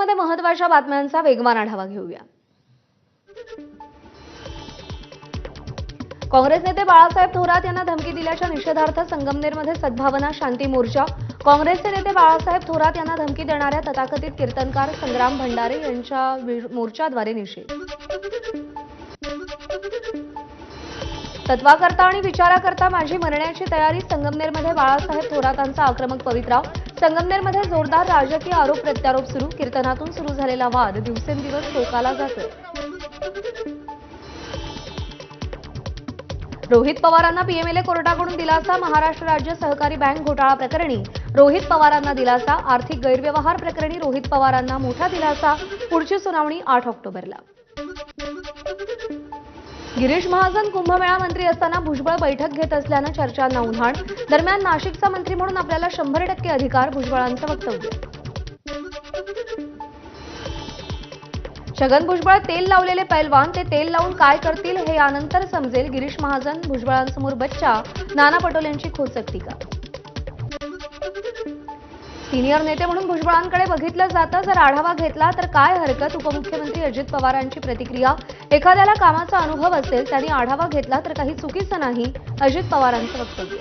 बुलेटिनमध्ये महत्त्वाच्या बातम्यांचा वेगवान आढावा घेऊया। काँग्रेस नेते बाळासाहेब थोरात यांना धमकी दिल्याच्या निषेधार्थ संगमनेरमध्ये सद्भावना शांती मोर्चा। काँग्रेसचे नेते बाळासाहेब थोरात यांना धमकी देणाऱ्या तथाकथित कीर्तनकार संग्राम भंडारे यांच्या मोर्चाद्वारे निषेध। तत्वाकरता आणि विचाराकरता माझी मरण्याची तयारी, संगमनेरमध्ये बाळासाहेब थोरातांचा आक्रमक पवित्रा। संगमनेरमध्ये जोरदार राजकीय आरोप प्रत्यारोप सुरू, कीर्तनातून सुरू झालेला वाद दिवसेंदिवस टोकाला जातोय। रोहित पवारांना पीएमएलए कोर्टाकडून दिलासा, महाराष्ट्र राज्य सहकारी बँक घोटाळा प्रकरणी रोहित पवारांना दिलासा, आर्थिक गैरव्यवहार प्रकरणी रोहित पवारांना मोठा दिलासा, पुढची सुनावणी 8 ऑक्टोबरला। गिरीश महाजन कुंभमेळा मंत्री असताना भुजबळ बैठक घेत असल्यानं चर्चांना उधाण। दरम्यान नाशिकचा मंत्री म्हणून आपल्याला 100% अधिकार, भुजबळांचं वक्तव्य। छगन भुजबळ तेल लावलेले पैलवान, ते तेल लावून काय करतील हे यानंतर समजेल, गिरीश महाजन भुजबळांसमोर बच्चा, नाना पटोलेंची खोचक टीका। सिनियर नेते म्हणून भुजबळांकडे बघितलं जातं, जर आढावा घेतला तर काय हरकत, उपमुख्यमंत्री अजित पवारांची प्रतिक्रिया। एखाद्याला कामाचा अनुभव असेल त्यांनी आढावा घेतला तर काही चुकीचं नाही, अजित पवारांचं वक्तव्य।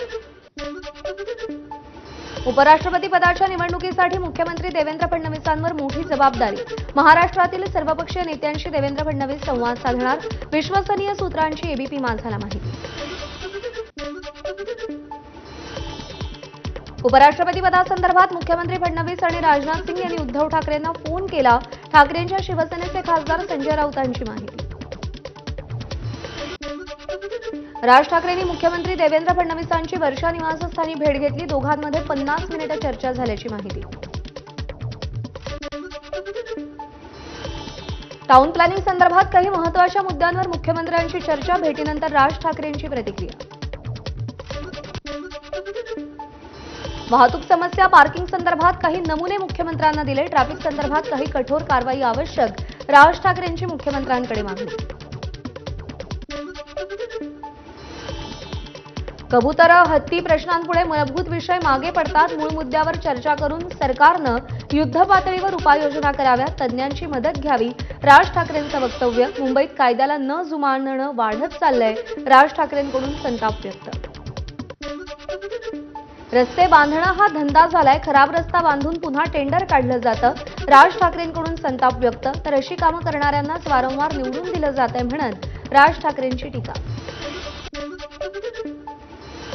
उपराष्ट्रपती पदाच्या निवडणुकीसाठी मुख्यमंत्री देवेंद्र फडणवीसांवर मोठी जबाबदारी। महाराष्ट्रातील सर्वपक्षीय नेत्यांशी देवेंद्र फडणवीस संवाद साधणार, विश्वसनीय सूत्रांची एबीपी माझाला माहिती। उपराष्ट्रपती पदासंदर्भात मुख्यमंत्री फडणवीस आणि राजनाथ सिंग यांनी उद्धव ठाकरेंना फोन केला, ठाकरेंच्या शिवसेनेचे खासदार संजय राऊतांची माहिती। राज ठाकरेंनी मुख्यमंत्री देवेंद्र फडणवीसांची वर्षा निवासस्थानी भेट घेतली, दोघांमध्ये 50 मिनिटे चर्चा झाल्याची माहिती। टाउन प्लॅनिंग संदर्भात काही महत्त्वाच्या मुद्द्यांवर मुख्यमंत्र्यांची चर्चा, भेटीनंतर राज ठाकरेंची प्रतिक्रिया। वाहतूक समस्या, पार्किंग संदर्भात काही नमुने मुख्यमंत्र्यांना दिले, ट्रॅफिक संदर्भात काही कठोर कारवाई आवश्यक, राज ठाकरेंची मुख्यमंत्र्यांकडे मागणी। कबूतर हत्ती प्रश्नांपुढे मूलभूत विषय मागे पडतात, मूळ मुद्द्यावर चर्चा करून सरकारनं युद्ध पातळीवर उपाययोजना कराव्यात, तज्ज्ञांची मदत घ्यावी, राज ठाकरेंचं वक्तव्य। मुंबईत कायद्याला न जुमानणं वाढत चाललंय, राज ठाकरेंकडून संताप व्यक्त। रस्ते बांधणं हा धंदा झालाय, खराब रस्ता बांधून पुन्हा टेंडर काढलं जातं, राज ठाकरेंकडून संताप व्यक्त। तर अशी कामं करणाऱ्यांनाच वारंवार निवडून दिलं जातंय म्हणत राज ठाकरेंची टीका।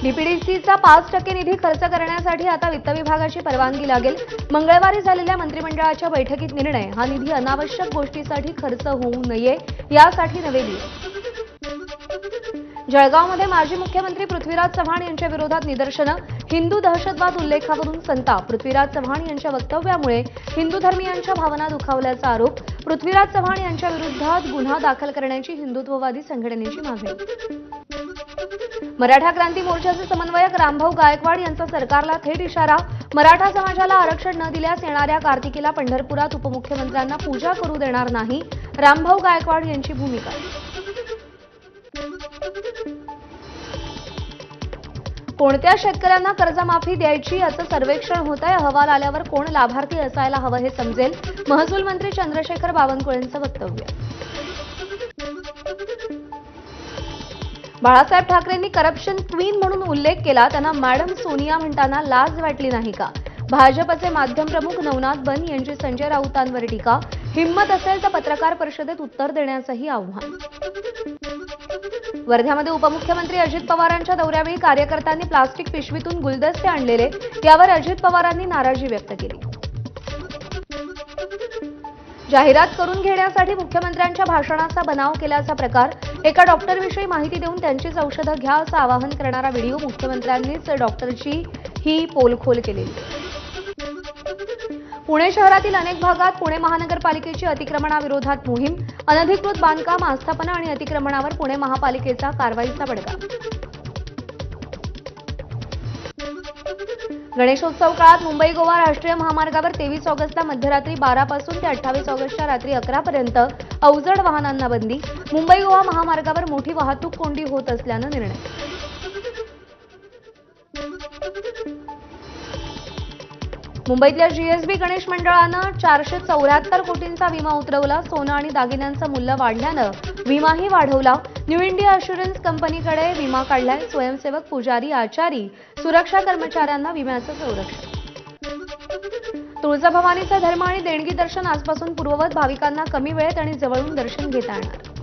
डीपीडीसीचा 5% निधी खर्च करण्यासाठी आता वित्त विभागाची परवानगी लागेल। मंगळवारी झालेल्या मंत्रिमंडळाच्या बैठकीत निर्णय, हा निधी अनावश्यक गोष्टीसाठी खर्च होऊ नये यासाठी नवे नियम। जळगावमध्ये माजी मुख्यमंत्री पृथ्वीराज चव्हाण यांच्या विरोधात निदर्शनं, हिंदू दहशतवाद उल्लेखावरून संताप, पृथ्वीराज चव्हाण यांच्या वक्तव्यामुळे हिंदू धर्मीयांच्या भावना दुखावल्याचा आरोप, पृथ्वीराज चव्हाण यांच्या विरोधात गुन्हा दाखल करण्याची हिंदुत्ववादी संघटनेची मागणी। मराठा क्रांती मोर्चाचे समन्वयक रामभाऊ गायकवाड यांचा सरकारला थेट इशारा, मराठा समाजाला आरक्षण न दिल्यास येणाऱ्या कार्तिकीला पंढरपुरात उपमुख्यमंत्र्यांना पूजा करू देणार नाही, रामभाऊ गायकवाड यांची भूमिका। कोणत्या शेतकऱ्यांना कर्जमाफी द्यायची याचं सर्वेक्षण होत आहे, अहवाल आल्यावर कोण लाभार्थी असायला हवं हे समजेल, महसूल मंत्री चंद्रशेखर बावनकुळेंचं वक्तव्य। बाळासाहेब ठाकरेंनी करप्शन क्वीन म्हणून उल्लेख केला, त्यांना मॅडम सोनिया म्हणताना लाज वाटली नाही का? भाजपचे माध्यम प्रमुख नवनाथ बन यांची संजय राऊतांवर टीका, हिम्मत असेल तर पत्रकार परिषदेत उत्तर देण्याचंही आव्हान। वर्ध्यामध्ये उपमुख्यमंत्री अजित पवारांच्या दौऱ्यावेळी कार्यकर्त्यांनी प्लास्टिक पिशवीतून गुलदस्ते आणलेले, यावर अजित पवारांनी नाराजी व्यक्त केली। जाहिरात करून घेण्यासाठी मुख्यमंत्र्यांच्या भाषणाचा बनाव केल्याचा प्रकार, एका डॉक्टरविषयी माहिती देऊन त्यांचीच औषधं घ्या असं आवाहन करणारा व्हिडिओ, मुख्यमंत्र्यांनीच डॉक्टरची ही पोलखोल केलेली। पुणे शहरातील अनेक भागात पुणे महानगरपालिकेची अतिक्रमणाविरोधात मोहीम, अनधिकृत बांधकाम, आस्थापना आणि अतिक्रमणावर पुणे महापालिकेचा कारवाईचा बडगा। गणेशोत्सव काळात मुंबई गोवा राष्ट्रीय महामार्गावर 23 ऑगस्टला मध्यरात्री 12 पासून ते 28 ऑगस्टच्या रात्री 11 पर्यंत अवजड वाहनांना बंदी, मुंबई गोवा महामार्गावर मोठी वाहतूक कोंडी होत असल्यानं निर्णय। मुंबईतल्या जीएसबी गणेश मंडळानं 474 कोटींचा विमा उतरवला. सोनं आणि दागिन्यांचं मूल्य वाढल्यानं विमाही वाढवला. न्यू इंडिया अश्युरन्स कंपनीकडे विमा काढलाय. स्वयंसेवक, पुजारी, आचारी, सुरक्षा कर्मचाऱ्यांना विम्याचं संरक्षण. तुळजाभवानीचा धर्म आणि देणगी दर्शन आजपासून पूर्ववत. भाविकांना कमी वेळेत आणि जवळून दर्शन घेता येणार.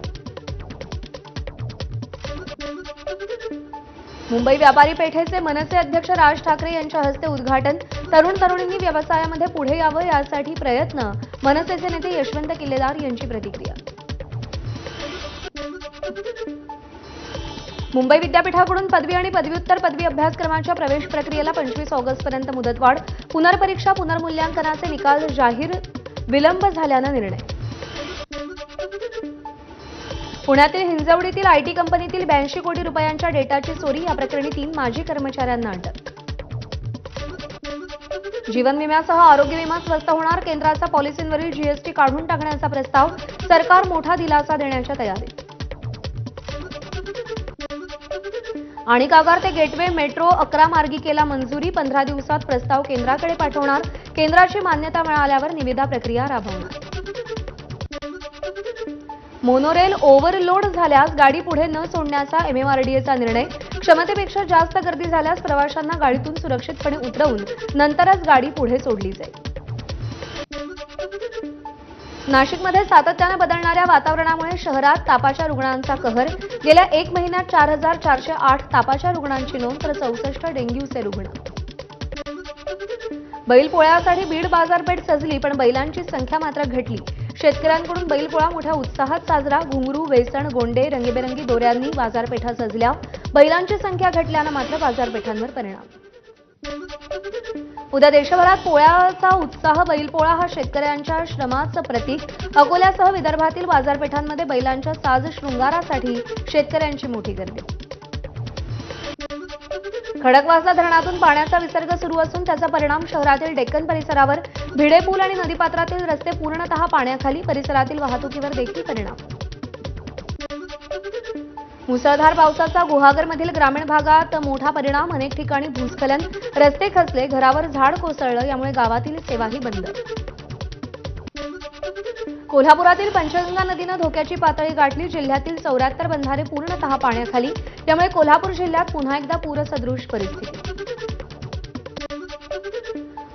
मुंबई व्यापारी पेठेचे मनसे अध्यक्ष राज ठाकरे यांच्या हस्ते उद्घाटन. तरुण तरुणींनी व्यवसायामध्ये पुढे यावं यासाठी प्रयत्न. मनसेचे नेते यशवंत किल्लेदार यांची प्रतिक्रिया. मुंबई विद्यापीठाकडून पदवी आणि पदव्युत्तर पदवी अभ्यासक्रमाच्या प्रवेश प्रक्रियेला 25 ऑगस्टपर्यंत मुदतवाढ. पुनर्परीक्षा पुनर्मूल्यांकनाचे निकाल जाहीर विलंब झाल्यानं निर्णय. पुण्यातील हिंजवडीतील आयटी कंपनीतील 82 कोटी रुपयांच्या डेटाची चोरी. या प्रकरणी 3 माजी कर्मचाऱ्यांना अटक. जीवन विम्यासह आरोग्य विमा स्वस्त होणार. केंद्राचा पॉलिसींवरील जीएसटी काढून टाकण्याचा प्रस्ताव. सरकार मोठा दिलासा देण्याच्या तयारीत. आणि कागार ते गेटवे मेट्रो 11 मार्गिकेला मंजुरी. 15 दिवसात प्रस्ताव केंद्राकडे पाठवणार. केंद्राची मान्यता मिळाल्यावर निविदा प्रक्रिया राबवणार. मोनोरेल ओव्हरलोड झाल्यास गाडी पुढे न सोडण्याचा एमएमआरडीएचा निर्णय. क्षमतेपेक्षा जास्त गर्दी झाल्यास प्रवाशांना गाडीतून सुरक्षितपणे उतरवून नंतरच गाडी पुढे सोडली जाईल. नाशिकमध्ये सातत्यानं बदलणाऱ्या वातावरणामुळे शहरात तापाच्या रुग्णांचा कहर. गेल्या 1 महिन्यात 4408 तापाच्या रुग्णांची नोंद, तर 64 डेंग्यूचे रुग्ण. बैलपोळ्यासाठी बीड बाजारपेठ सजली, पण बैलांची संख्या मात्र घटली. शेतकऱ्यांकडून बैलपोळा मोठ्या उत्साहात साजरा. घुंगरू, वेसण, गोंडे, रंगीबेरंगी दोऱ्यांनी बाजारपेठा सजल्या. बैलांची संख्या घटल्यानं मात्र बाजारपेठांवर परिणाम. उद्या देशभरात पोळ्याचा उत्साह. बैलपोळा हा शेतकऱ्यांच्या श्रमाचं प्रतीक. अकोल्यासह विदर्भातील बाजारपेठांमध्ये बैलांच्या साज शृंगारासाठी शेतकऱ्यांची मोठी गर्दी. खडकवासला धरणातून पाण्याचा विसर्ग सुरू असून त्याचा परिणाम शहरातील डेक्कन परिसरावर. भिडे पूल आणि नदीपात्रातील रस्ते पूर्णतः पाण्याखाली. परिसरातील वाहतुकीवर देखील परिणाम. मुसळधार पावसाचा गुहागरमधील ग्रामीण भागात मोठा परिणाम. अनेक ठिकाणी भूस्खलन, रस्ते खचले, घरावर झाड कोसळलं. यामुळे गावातील सेवाही बंद. कोल्हापुरातील पंचगंगा नदीनं धोक्याची पातळी गाठली. जिल्ह्यातील 74 बंधारे पूर्णतः पाण्याखाली. त्यामुळे कोल्हापूर जिल्ह्यात पुन्हा एकदा पूरसदृश परिस्थिती.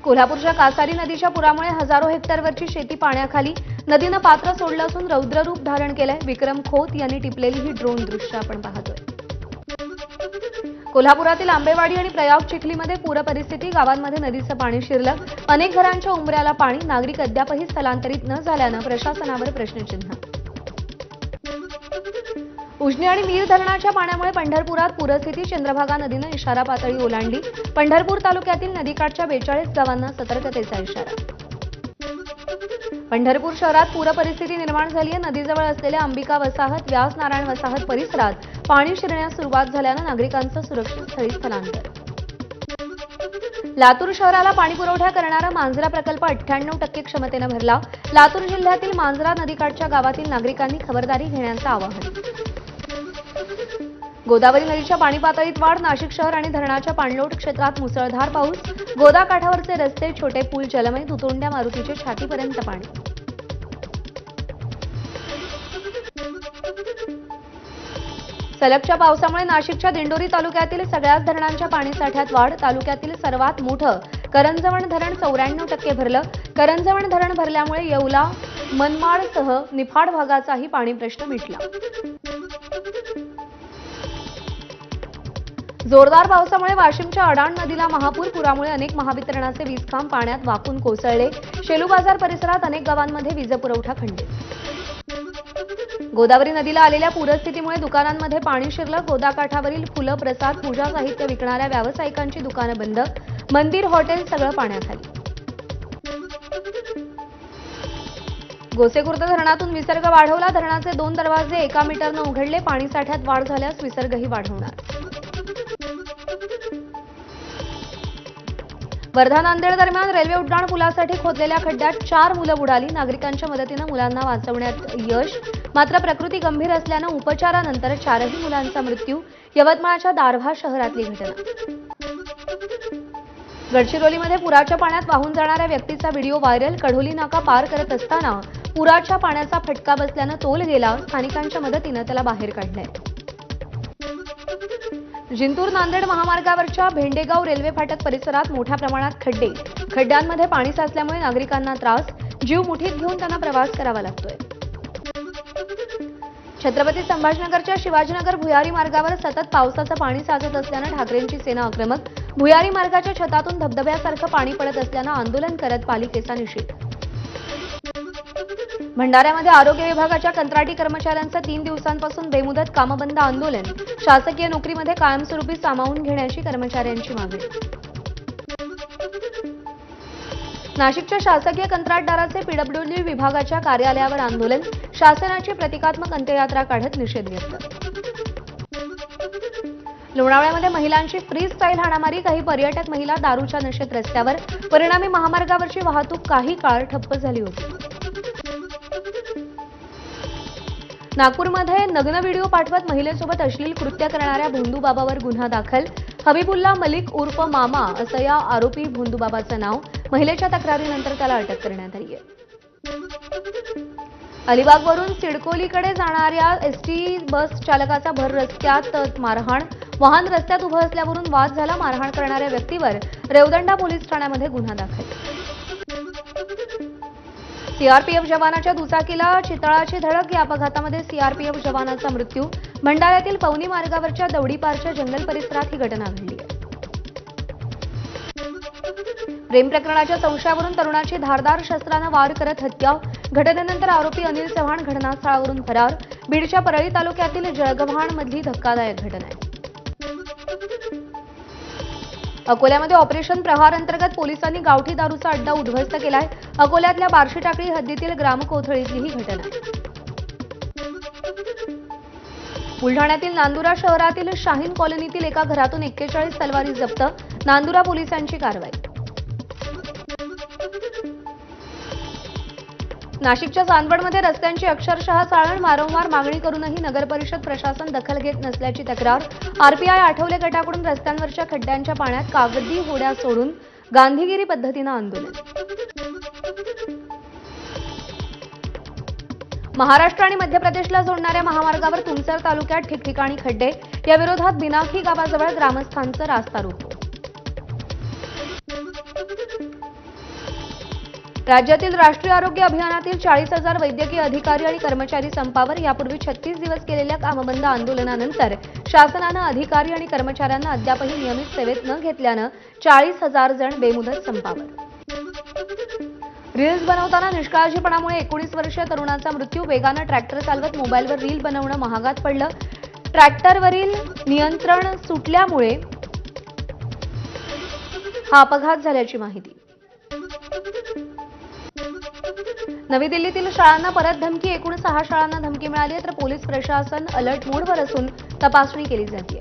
कोल्हापूरच्या कासारी नदीच्या पुरामुळे हजारो हेक्टरवरची शेती पाण्याखाली. नदीनं पात्र सोडलं असून रौद्ररूप धारण केलंय. विक्रम खोत यांनी टिपलेली ही ड्रोन दृश्य आपण पाहतोय. कोल्हापुरातील आंबेवाडी आणि प्रयाग चिखलीमध्ये पूर परिस्थिती. गावांमध्ये नदीचं पाणी शिरलं. अनेक घरांच्या उंबऱ्याला पाणी. नागरिक अद्यापही स्थलांतरित न झाल्यानं प्रशासनावर प्रश्नचिन्ह. उजनी आणि मीर धरणाच्या पाण्यामुळे पंढरपुरात पूरस्थिती. चंद्रभागा नदीनं इशारा पातळी ओलांडली. पंढरपूर तालुक्यातील नदीकाठच्या 42 गावांना सतर्कतेचा इशारा. पंढरपूर शहरात पूर परिस्थिती निर्माण झाली आहे. नदीजवळ असलेल्या अंबिका वसाहत, व्यास नारायण वसाहत परिसरात पाणी शिरण्यास सुरुवात झाल्यानं नागरिकांचं सुरक्षित स्थळी स्थलांतर. लातूर शहराला पाणीपुरवठा करणारा मांजरा प्रकल्प 98% क्षमतेनं भरला. लातूर जिल्ह्यातील मांजरा नदीकाठच्या गावातील नागरिकांनी खबरदारी घेण्याचं आवाहन. गोदावरी नदीच्या पाणी पातळीत वाढ. नाशिक शहर आणि धरणाच्या पाणलोट क्षेत्रात मुसळधार पाऊस. गोदा काठावरचे रस्ते, छोटे पूल जलमय. दुतोंड्या मारुतीचे छातीपर्यंत पाणी. सलगच्या पावसामुळे नाशिकच्या दिंडोरी तालुक्यातील सगळ्याच धरणांच्या पाणीसाठ्यात वाढ. तालुक्यातील सर्वात मोठं करंजवण धरण 94% भरलं. करंजवण धरण भरल्यामुळे येवला, मनमाडसह निफाड भागाचाही पाणी प्रश्न मिटला. जोरदार पावसामुळे वाशिमच्या अडाण नदीला महापूर. पुरामुळे अनेक महावितरणाचे वीजखांब पाण्यात वाकून कोसळले. शेलू बाजार परिसरात अनेक गावांमध्ये वीजपुरवठा खंडित. गोदावरी नदीला आलेल्या पूरस्थितीमुळे दुकानांमध्ये पाणी शिरलं. गोदाकाठावरील फुलं, प्रसाद, पूजा साहित्य विकणाऱ्या व्यावसायिकांची दुकानं बंद. मंदिर, हॉटेल सगळं पाण्याखाली. गोसेखुर्द धरणातून विसर्ग वाढवला. धरणाचे 2 दरवाजे 1 मीटरनं उघडले. पाणीसाठ्यात वाढ झाल्यास विसर्गही वाढवणार. वर्धा नांदेड दरम्यान रेल्वे उड्डाण पुलासाठी खोदलेल्या खड्ड्यात 4 मुलं बुडाली. नागरिकांच्या मदतीनं मुलांना वाचवण्यात यश. मात्र प्रकृती गंभीर असल्यानं उपचारानंतर 4ही मुलांचा मृत्यू. यवतमाळच्या दारव्हा शहरातली घटना. गडचिरोलीमध्ये पुराच्या पाण्यात वाहून जाणाऱ्या व्यक्तीचा व्हिडिओ व्हायरल. कढोली नाका पार करत असताना पुराच्या पाण्याचा फटका बसल्यानं तोल गेला. स्थानिकांच्या मदतीनं त्याला बाहेर काढलंय. जिंतूर नांदेड महामार्गावरच्या भेंडेगाव रेल्वे फाटक परिसरात मोठ्या प्रमाणात खड्डे. खड्ड्यांमध्ये पाणी साचल्यामुळे नागरिकांना त्रास. जीव मुठीत घेऊन त्यांना प्रवास करावा लागतोय. छत्रपती संभाजीनगरच्या शिवाजीनगर भुयारी मार्गावर सतत पावसाचं पाणी साचत असल्यानं ठाकरेंची सेना आक्रमक. भुयारी मार्गाच्या छतातून धबधब्यासारखं पाणी पडत असल्यानं आंदोलन करत पालिकेचा निषेध. भंडाऱ्यामध्ये आरोग्य विभागाच्या कंत्राटी कर्मचाऱ्यांचं 3 दिवसांपासून बेमुदत कामबंद आंदोलन. शासकीय नोकरीमध्ये कायमस्वरूपी सामावून घेण्याची कर्मचाऱ्यांची मागणी. नाशिकच्या शासकीय कंत्राटदाराचे पीडब्ल्यूडी विभागाच्या कार्यालयावर आंदोलन. शासनाची प्रतिकात्मक अंत्ययात्रा काढत निषेध व्यक्त. लोणावळ्यामध्ये महिलांची फ्री स्टाईल हाणामारी. काही पर्यटक महिला दारूच्या नशेत रस्त्यावर. परिणामी महामार्गावरची वाहतूक काही काळ ठप्प झाली होती. नागपूरमध्ये नग्न व्हिडिओ पाठवत महिलेसोबत अश्लील कृत्य करणाऱ्या भोंदूबाबावर गुन्हा दाखल. हबीबुल्ला मलिक उर्फ मामा असं या आरोपी भोंदूबाबाचं नाव. महिलेच्या तक्रारीनंतर त्याला अटक करण्यात आली आहे. अलिबागवरून सिडकोलीकडे जाणाऱ्या एसटी बस चालकाचा भर रस्त्यात मारहाण. वाहन रस्त्यात उभं असल्यावरून वाद झाला. मारहाण करणाऱ्या व्यक्तीवर रेवदंडा पोलीस ठाण्यामध्ये गुन्हा दाखल. सीआरपीएफ जवानाच्या दुचाकीला चितळाची धडक. या अपघातामध्ये सीआरपीएफ जवानाचा मृत्यू. भंडाऱ्यातील पवनी मार्गावरच्या दौडीपारच्या जंगल परिसरात ही घटना घडली आहे. प्रेम प्रकरणाच्या संशयावरून तरुणाची धारदार शस्त्रानं वार करत हत्या. घटनेनंतर आरोपी अनिल चव्हाण घटनास्थळावरून फरार. बीडच्या परळी तालुक्यातील जळगव्हाणमधली धक्कादायक घटना आहे. अकोल्यामध्ये ऑपरेशन प्रहार अंतर्गत पोलिसांनी गावठी दारूचा अड्डा उद्ध्वस्त केलाय. अकोल्यातल्या बार्शी टाकळी हद्दीतील ग्रामकोथळीतली ही घटना आहे. बुलढाण्यातील नांदुरा शहरातील शाहीन कॉलनीतील एका घरातून 41 तलवारी जप्त. नांदुरा पोलिसांची कारवाई. नाशिकच्या चांदवडमध्ये रस्त्यांची अक्षरशः चाळण. वारंवार मागणी करूनही नगरपरिषद प्रशासन दखल घेत नसल्याची तक्रार. आरपीआय आठवले गटाकडून रस्त्यांवरच्या खड्ड्यांच्या पाण्यात कागदी होड्या सोडून गांधीगिरी पद्धतीनं आंदोलन. महाराष्ट्र आणि मध्य प्रदेशला जोडणाऱ्या महामार्गावर तुमसर तालुक्यात ठिकठिकाणी खड्डे. या विरोधात बिनाखी गावाजवळ ग्रामस्थांचं रास्ता रोको. राज्यातील राष्ट्रीय आरोग्य अभियानातील 40,000 वैद्यकीय अधिकारी आणि कर्मचारी संपावर. यापूर्वी 36 दिवस केलेल्या कामबंद आंदोलनानंतर शासनानं अधिकारी आणि कर्मचाऱ्यांना अद्यापही नियमित सेवेत न घेतल्यानं 40,000 जण बेमुदत संपावर. रील्स बनवताना निष्काळजीपणामुळे 19 वर्षीय तरुणाचा मृत्यू. वेगानं ट्रॅक्टर चालवत मोबाईलवर रील बनवणं महागात पडलं. ट्रॅक्टरवरील नियंत्रण सुटल्यामुळे हा अपघात झाल्याची माहिती. नवी दिल्लीतील शाळांना परत धमकी. एकूण 6 शाळांना धमकी मिळाली आहे, तर पोलीस प्रशासन अलर्ट मोडवर असून तपासणी केली जाते.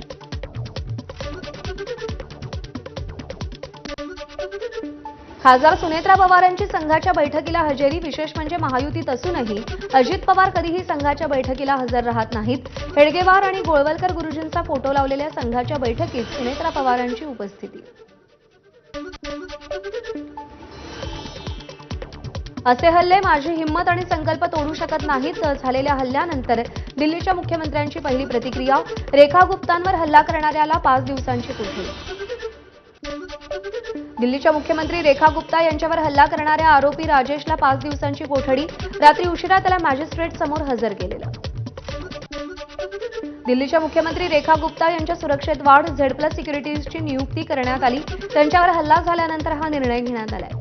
खासदार सुनेत्रा पवार यांची संघाच्या बैठकीला हजेरी. विशेष म्हणजे महायुतीत असूनही अजित पवार कधीही संघाच्या बैठकीला हजर राहत नाहीत. हेडगेवार आणि गोळवलकर गुरुजींचा फोटो लावलेल्या संघाच्या बैठकीत सुनेत्रा पवारांची उपस्थिती. असे हल्ले माझी हिंमत आणि संकल्प तोडू शकत नाहीत. झालेल्या हल्ल्यानंतर दिल्लीच्या मुख्यमंत्र्यांची पहिली प्रतिक्रिया. रेखा गुप्तांवर हल्ला करणाऱ्याला 5 दिवसांची कोठडी. दिल्लीच्या मुख्यमंत्री रेखा गुप्ता यांच्यावर हल्ला करणाऱ्या आरोपी राजेशला 5 दिवसांची कोठडी. रात्री उशिरा त्याला मॅजिस्ट्रेट समोर हजर केलेलं. दिल्लीच्या मुख्यमंत्री रेखा गुप्ता यांच्या सुरक्षेत वाढ. झेड+ सिक्युरिटीजची नियुक्ती करण्यात आली. त्यांच्यावर हल्ला झाल्यानंतर हा निर्णय घेण्यात आलाय.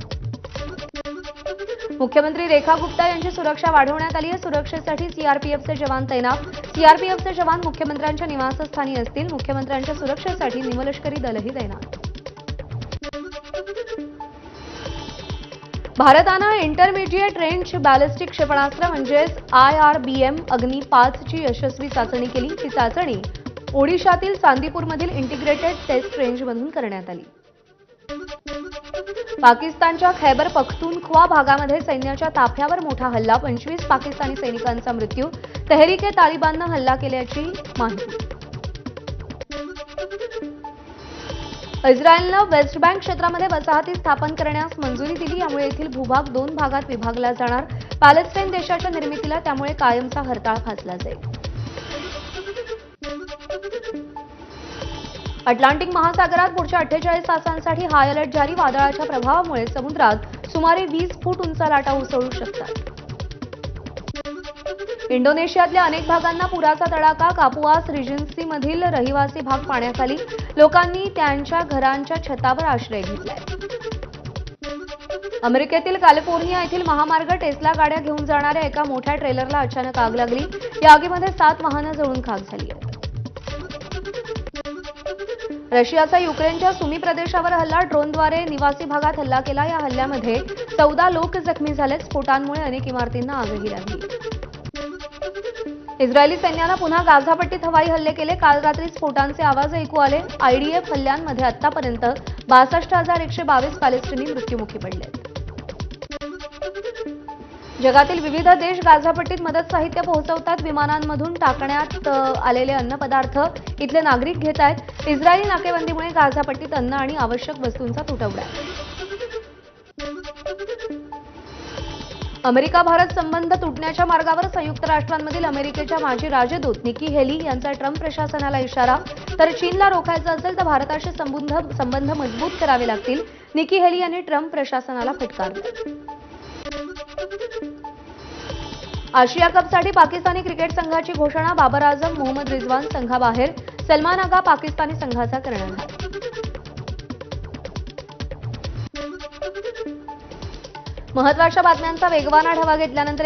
मुख्यमंत्री रेखा गुप्ता यांची सुरक्षा वाढवण्यात आली आहे. सुरक्षेसाठी सीआरपीएफचे जवान तैनात. सीआरपीएफचे जवान मुख्यमंत्र्यांच्या निवासस्थानी असतील. मुख्यमंत्र्यांच्या सुरक्षेसाठी निमलष्करी दलही तैनात. भारतानं इंटरमिडिएट रेंज बॅलिस्टिक क्षेपणास्त्र म्हणजेच IRBM अग्नी 5 ची यशस्वी चाचणी केली. ही चाचणी ओडिशातील चांदीपूरमधील इंटिग्रेटेड टेस्ट रेंजमधून करण्यात आली. पाकिस्तानच्या खैबर पख्तूनख्वा भागामध्ये सैन्याच्या ताफ्यावर मोठा हल्ला. 25 पाकिस्तानी सैनिकांचा मृत्यू. तहरीक-ए-तालिबाननं हल्ला केल्याची माहिती. इस्रायलनं वेस्ट बँक क्षेत्रामध्ये वसाहती स्थापन करण्यास मंजुरी दिली. यामुळे येथील भूभाग 2 भागात विभागला जाणार. पॅलेस्टाईन देशाच्या निर्मितीला त्यामुळे कायमचा हरताळ फासला जाईल. अटलांटिक महासागरात पुढच्या 48 तासांसाठी हाय अलर्ट जारी. वादळाच्या प्रभावामुळे समुद्रात सुमारे 20 फूट उंच लाटा उसळू शकतात. इंडोनेशियातल्या अनेक भागांना पुराचा तडाखा. कापुआस रिजन्सीमधील रहिवासी भाग पाण्याखाली. लोकांनी त्यांच्या घरांच्या छतावर आश्रय घेतलाय. अमेरिकेतील कॅलिफोर्निया येथील महामार्ग टेस्ला गाड्या घेऊन जाणाऱ्या एका मोठ्या ट्रेलरला अचानक आग लागली. या आगीमध्ये 7 वाहनं जळून खाक झाली आहेत. रशियाचा युक्रेनच्या सुमी प्रदेशावर हल्ला. ड्रोनद्वारे निवासी भागात हल्ला केला. या हल्ल्यामध्ये 14 लोक जखमी झाले. स्फोटांमुळे अनेक इमारतींना आगही लागली. इस्रायली सैन्यानं पुन्हा गाझापट्टीत हवाई हल्ले केले. काल रात्री स्फोटांचे आवाज ऐकू आले. आयडीएफ हल्ल्यांमध्ये आतापर्यंत 62,122 पॅलेस्टिनी मृत्युमुखी पडले. जगातील विविध देश गाझापट्टीत मदत साहित्य पोहोचवतात. विमानांमधून टाकण्यात आलेले अन्नपदार्थ इथले नागरिक घेत आहेत. इस्रायली नाकेबंदीमुळे गाझापट्टीत अन्न आणि आवश्यक वस्तूंचा तुटवडा आहे. अमेरिका भारत संबंध तुटण्याच्या मार्गावर. संयुक्त राष्ट्रांमधील अमेरिकेच्या माजी राजदूत निकी हेली यांचा ट्रम्प प्रशासनाला इशारा. तर चीनला रोखायचं असेल तर भारताशी संबंध मजबूत करावे लागतील. निकी हेली यांनी ट्रम्प प्रशासनाला फटकारलं. आशिया कपसाठी पाकिस्तानी क्रिकेट संघाची घोषणा. बाबर आझम, मोहम्मद रिजवान संघाबाहेर. सलमान आगा पाकिस्तानी संघाचा कर्णधार. महत्त्वाच्या बातम्यांचा वेगवान आढावा घेतल्यानंतर